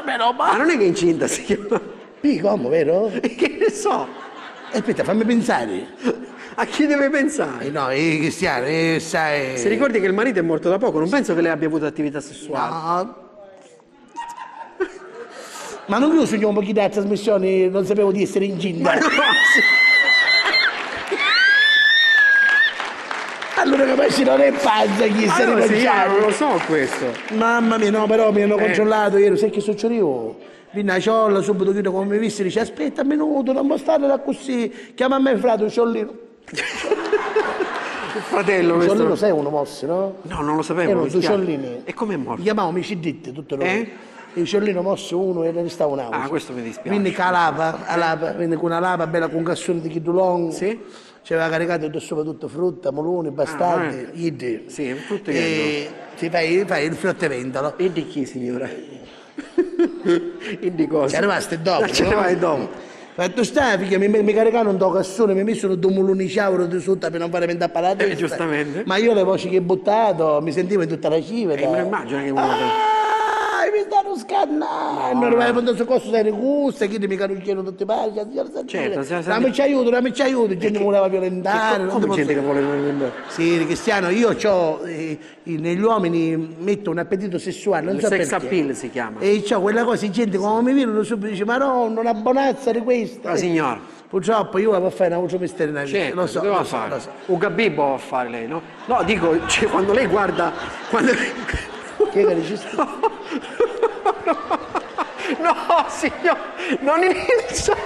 Meno male. Ma non è che è incinta, si chiama. Come, vero? Che ne so? Aspetta, fammi pensare. A chi deve pensare? No, Cristiano, sai... Si ricordi che il marito è morto da poco, non penso che lei abbia avuto attività sessuali. No. Ma non io sogno un pochino della trasmissione, non sapevo di essere incinta. Ma no, Allora capace non è pazza chi se ne sì, non lo so questo. Mamma mia, no, però mi hanno controllato ieri, sai che succedeva? Venne a ciolla, subito chiudo come mi visti, dice aspetta un minuto, non può stare là così, chiama a me frate, un ciollino. Il fratello questo. Ciollino sei uno mosse, no? No, non lo sapevo. Erano due ciollini. E come è morto? Li chiamavamo i ciditti, tutto noi. Il ciollino mosse uno e ne restava un altro. Ah, questo mi dispiace. Quindi con la lapa, quindi con una lapa bella con cassone di chidulong. Sì. Ci aveva caricato da sopra tutto frutta, moloni, bastardi, iddi. Sì, tutto che E ti fai il fruttivendolo. E di chi, signora? E di cosa? Ci arrivaste dopo. Ce ne vai dopo. Fatto sta, figlia, mi caricano un po' cassone, mi misero due muloni ciauro di sotto per non fare mentare a la testa. Giustamente. Ma io le voci che ho buttato, mi sentivo in tutta la civeta. Me lo immagino che uno... Mi stanno scannando, non vai a su cosa sei gusta, chi mi carucchiano tutti i pari, certo, non mi ci aiuto, gente mi voleva violentare. Come gente che vuole violentare? Sì, Cristiano, io negli uomini metto un appetito sessuale, non Il so sex perché. appeal si chiama. E c'ho quella cosa, gente come mi vedono subito dice, ma no, una bonazza di questa. La signora. Purtroppo io vado a fare una voce mestiere, Certo, lo so, doveva lo so, fare. lo so. Un gabibbo va a fare lei, no? No, dico, cioè, quando lei guarda... Quando... Chi è che regista? No, signor, non iniziare.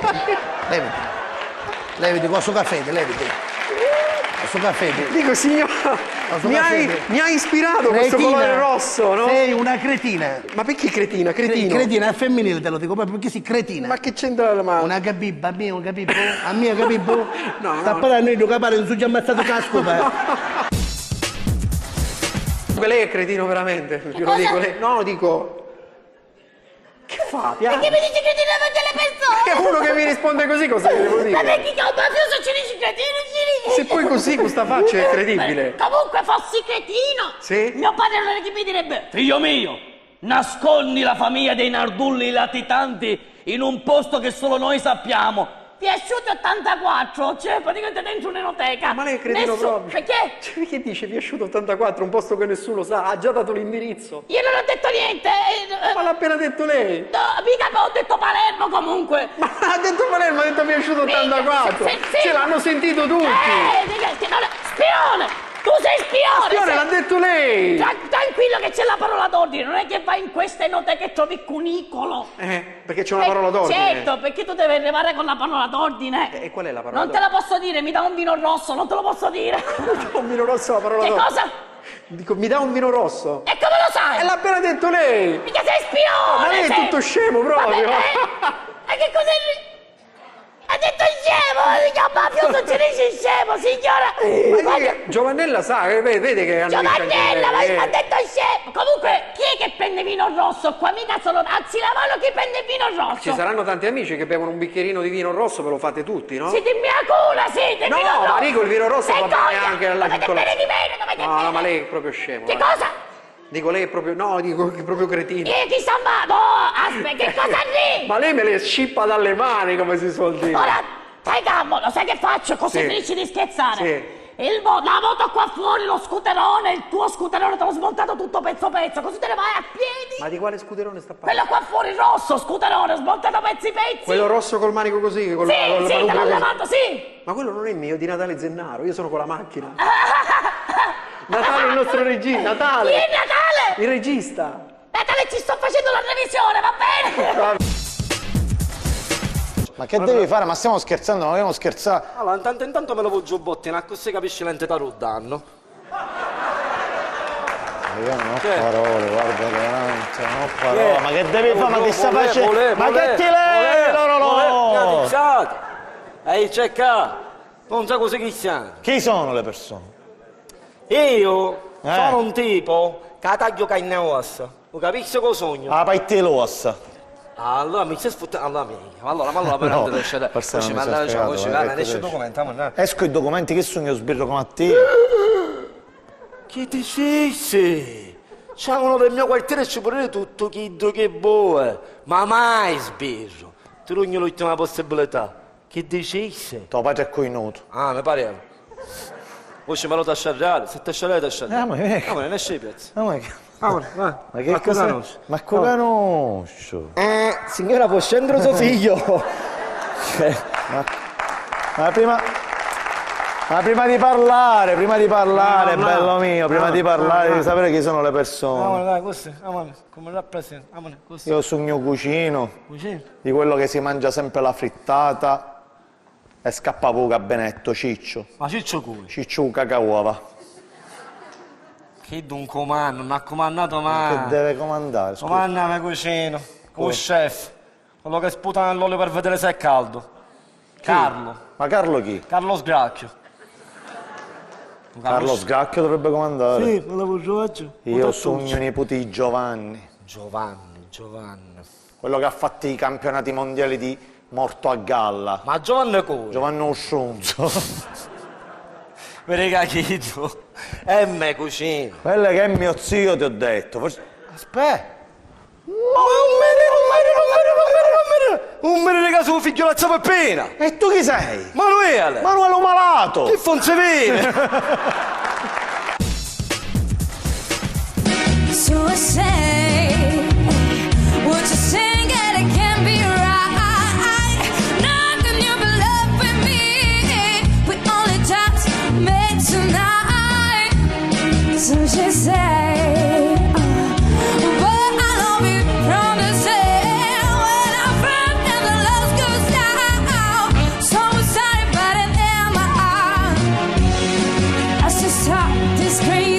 Leviti, questo caffè, leviti. Questo caffè. Dico, signor, mi ha ispirato questo colore rosso, no? Sei una cretina. Ma perché cretina? Cretino? Cretina, è femminile, te lo dico proprio perché sei cretina. Ma che c'entra la mano? Una gabibba, a me un gabibbo? A me un gabibbo? No, sta parlando io, capare, non sono già ammazzato casco, Lei è cretino veramente, glielo dico lei. No, dico... Che fa? Perché mi dici cretino davanti alle persone? È uno che mi risponde così, cosa devo dire? Ma perché che un mafioso ci dici cretino, ci dici? Se poi così, questa faccia è credibile. Comunque fossi cretino, Sì? mio padre non è che mi direbbe: figlio mio, nascondi la famiglia dei Nardulli latitanti in un posto che solo noi sappiamo. Viasciuti 84, cioè praticamente dentro un'enoteca. Ma lei è cretino proprio. Perché? Cioè, che dice Viasciuto 84, un posto che nessuno sa, ha già dato l'indirizzo. Io non ho detto niente. Ma l'ha appena detto lei. No, mica ho detto Palermo comunque. Ma ha detto Palermo, ha detto Viasciuto 84. Sì. Ce l'hanno sentito tutti. Spione! Tu sei spione! Spione, l'ha detto lei. Tranquillo che c'è la parola d'ordine, non è che vai in queste note che trovi cunicolo. Perché c'è una parola d'ordine. Certo, perché tu devi arrivare con la parola d'ordine. E qual è la parola Non te la posso dire, mi dà un vino rosso, non te lo posso dire. Un vino rosso la parola Che d'ordine. cosa? Dico, mi dà un vino rosso. E come lo sai? E l'ha appena detto lei. Mica sei spione! Ma lei è tutto scemo proprio. Ma che cos'è? Ha detto scemo! Mica mafioso ci dice scemo, signora! Giovannella sa, vede che hanno Giovannella, ma ha detto scemo! Comunque, chi è che prende vino rosso? Qua mica solo alzi la mano chi prende vino rosso! Ci saranno tanti amici che bevono un bicchierino di vino rosso, ve lo fate tutti, no? Siete in mia cura, siete! No, vino rosso! ma dico il vino rosso va bene anche alla Dovete piccola. bere di meno, dovete No, bere! ma lei è proprio scemo. Che guarda. cosa? Dico lei è proprio. No, dico che è proprio cretino. Chi sta male? No, aspetta, che cosa lì? Ma lei me le scippa dalle mani, come si suol dire. Ora, stai calmo, lo sai che faccio? Così Sì. finisci di scherzare. Sì. La moto qua fuori, lo scooterone, il tuo scooterone te l'ho smontato tutto pezzo pezzo, così te ne vai a piedi. Ma di quale scuderone sta parlando? Quello qua fuori rosso, scooterone, smontato pezzi pezzi. Quello rosso col manico così, con Sì, la te manubrio l'ho così. levato, sì. Ma quello non è mio, è di Natale Zennaro, io sono con la macchina. Natale è il nostro regista, Natale! Chi è Natale? Il regista! Natale, ci sto facendo la revisione, va bene? Ma che devi fare? Ma stiamo scherzando, non dobbiamo scherzare. Allora, intanto in tanto me lo voglio bottina, così capisci l'entità del danno. Io non ho parole, guarda veramente, non ho parole. Ma che devi fare? Ma che sta facendo? Ma che ti levi? No! Ehi, cerca! Non so così chi siamo. Chi sono le persone? Io sono un tipo che taglio canne ossa. Lo capisci cosa sogno? La paittelossa. Allora mi stai sfottando. Allora per non lasciare. forse non mi mandare sei spiegato, adesso ecco, il documento, amore. Esco i documenti che sogno sbirro come a te. Che ti sei? C'è uno del mio quartiere e ci può dire tutto che vuoi, ma mai speso. Ti rogno l'ultima possibilità. Che dicesse? Tuo padre è coinuto. Ah, mi pareva. Poi ci me lo tasciare, se tasciare, tasciare. Ma che... Ah, ma non esce i pezzi. Ma che Ma cosa? conosci? Ma conosco. Signora, può scendere suo figlio? Ma prima di parlare, bello mio, prima di parlare devi sapere chi sono le persone. Dai, così, come rappresenta, così. Io sono mio cugino, Cucina. di quello che si mangia sempre la frittata e scappa poco a Benetto, Ciccio. Ma ciccio cui? Ciccio cacauova. Che d'un comando, non ha comandato mai. Che deve comandare, scusa. Comandami cucino, con chef. Quello che sputa nell'olio per vedere se è caldo. Carlo. Ma Carlo chi? Carlo Sgracchio. Carlo Sgracchio dovrebbe comandare. Sì, me lo faccio. Io sogno nipote di Giovanni, Giovanni. quello che ha fatto i campionati mondiali di morto a galla. Ma Giovanni come? Giovanni Osciunzo. Vedi cacchito. E me cucino. Quello che è mio zio, ti ho detto. Aspetta. Un meno di suo figlio la appena. E tu chi sei? Manuele. Manuele Malato. Che fonse vede? So I say, would you sing it? It can't be right. Not can you believe with me? We only just met tonight. So she say, but I love you from the say when I'm from and the love goes down. So sorry, but it in my heart. I should stop this crazy.